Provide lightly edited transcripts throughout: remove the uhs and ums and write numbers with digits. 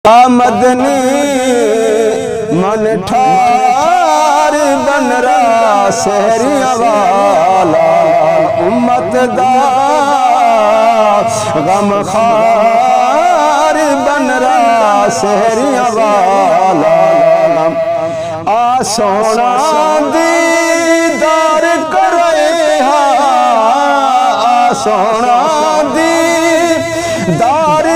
मदनी मन ठार बन रहा शहरिया वाला उम्मत दा गम खार बन रहा शहरिया वाला आ सोना दीदार करे आ सोना दीदार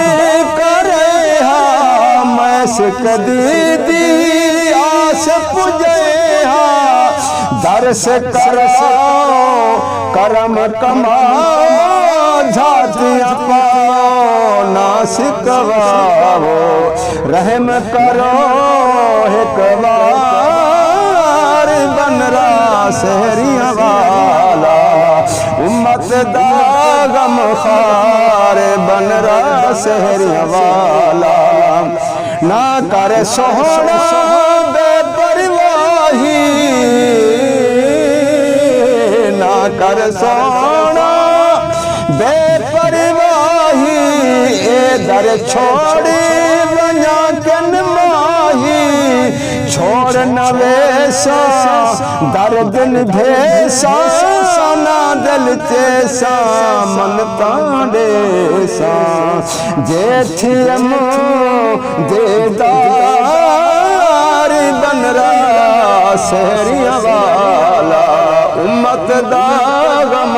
कदी दी आस पुजे दर्श करो करम कमाओ झातियां पाओ नासिक वाओ रहम करो एक बार बन रहा शहरिया वाला उम्मत दा गम खार बन रहा शहरिया वाला ना कर सोहना बेपरवाही ना कर सोहना बेपरवाही ए दर छोड़ी बना कन माही छोड़ न वेसा दर्द भेसा ना दिल चेसा मन तांडेसा जेठियम देदार बन रहा शहरिया वाला उम्मत दा गम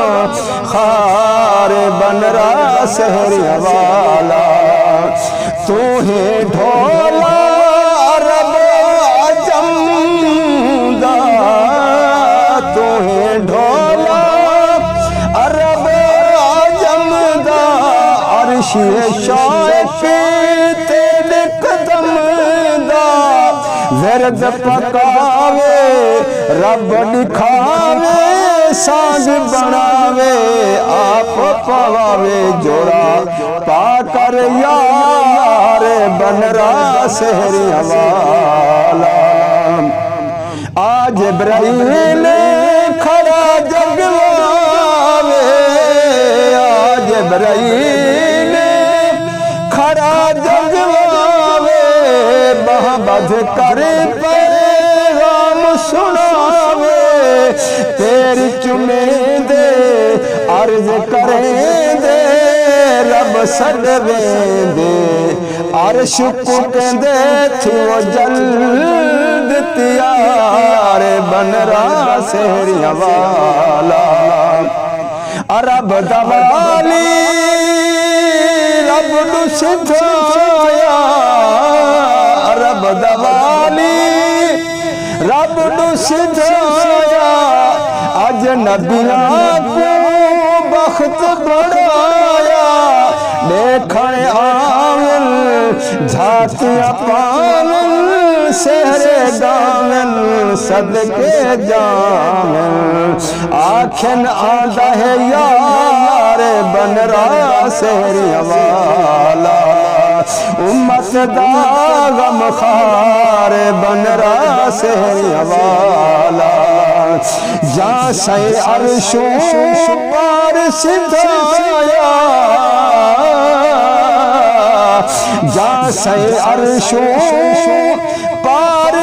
खार बन रहा शहरिया वाला तू ही ढोला रब अजम दा तू ही ढोला अरब अजम दा अर्शे शाइक तेरे कदम दा विरद पकावे रब दिखावे सांझ बनावे आप पवावे जोड़ा पाकर यार बन रहा शहरिया वाला आज इब्राहिम खड़ा जगवावे आज इब्राहिम खड़ा जगवावे बध करे पैगाम सुनावे तेरी चुमे दे अर्ज करे दे रब सदवे दे अर्श को कहंदे थी वो जल्द तैयार बन रहा शहरिया वाला अरब दवाली रब नु सिधाया रब दवाली रब नु सिधाया अजनबिया को बख्त बढ़ाया देखण आवन झातियां पावन शहरे गावन सदके जावन आखन आंदा है यार बन रहा शहरिया वाला उम्मत दा गम खार बन रहा शहरिया वाला जा से अर्शों पार सिधाया जा से अर्शों पार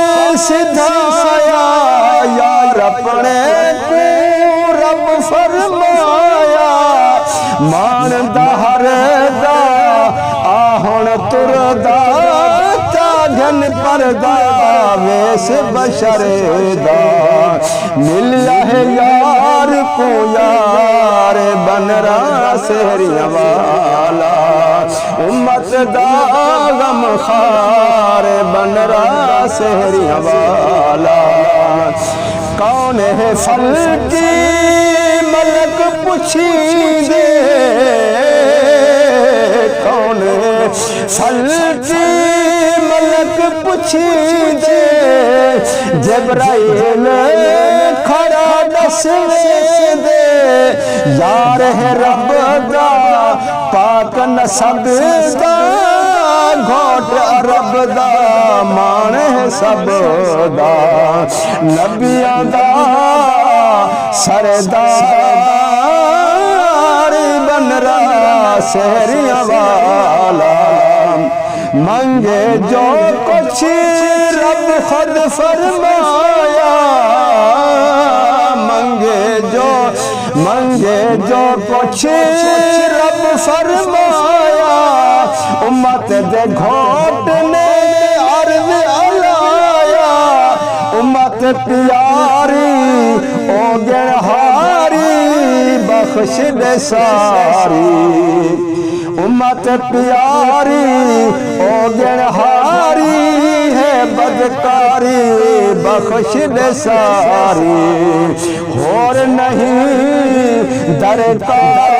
सिधाया यार अपने को रब फरमाया मान दहर दा आहुण तुरदा घन परदा वेस बशरेदा मिलिया है यार को यार बन रहा शहरिया वाला उम्मत दा गम खार बन रहा शहरिया वाला कौन है फल की मलक पुछी दे कौन है फल की मलक पुछी दे जबराइल खड़ा दस दे यार है रब दा पाक नसब दा घोट रब दा मान है सब दा नबियां दा सरदार बन रहा शहरिया वाला मंगे जो कुछ रब खुद फरमाया, मंगे जो कुछ रब फरमाया, उम्मत दे घोटने अर्ज अलाया, उम्मत प्यारी ओ गिरहारी बख्श दे सारी, उम्मत प्यारी ओ गिरहारी है बदकारी बख्श दे सारी, और नहीं दरकार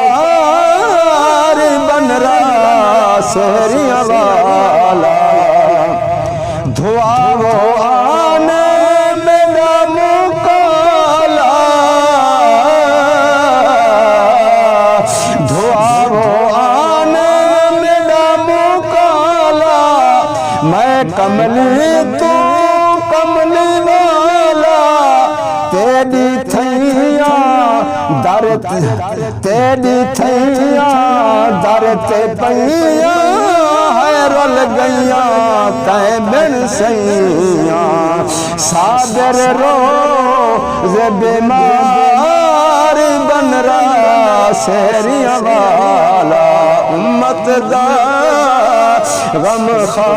बन रहा सहरिया वाला, धुआ वो आने मेरा मुकाला, धुआ वो आने मेरा मुकाला, मैं कमली तू कमली वाला, तेरी थैया दर तेरी थैया दर ते पैया है रल गैया तै बिन सैया, सागर रोज बीमार बन रहा सहरिया वाला, उम्मत दा गम खा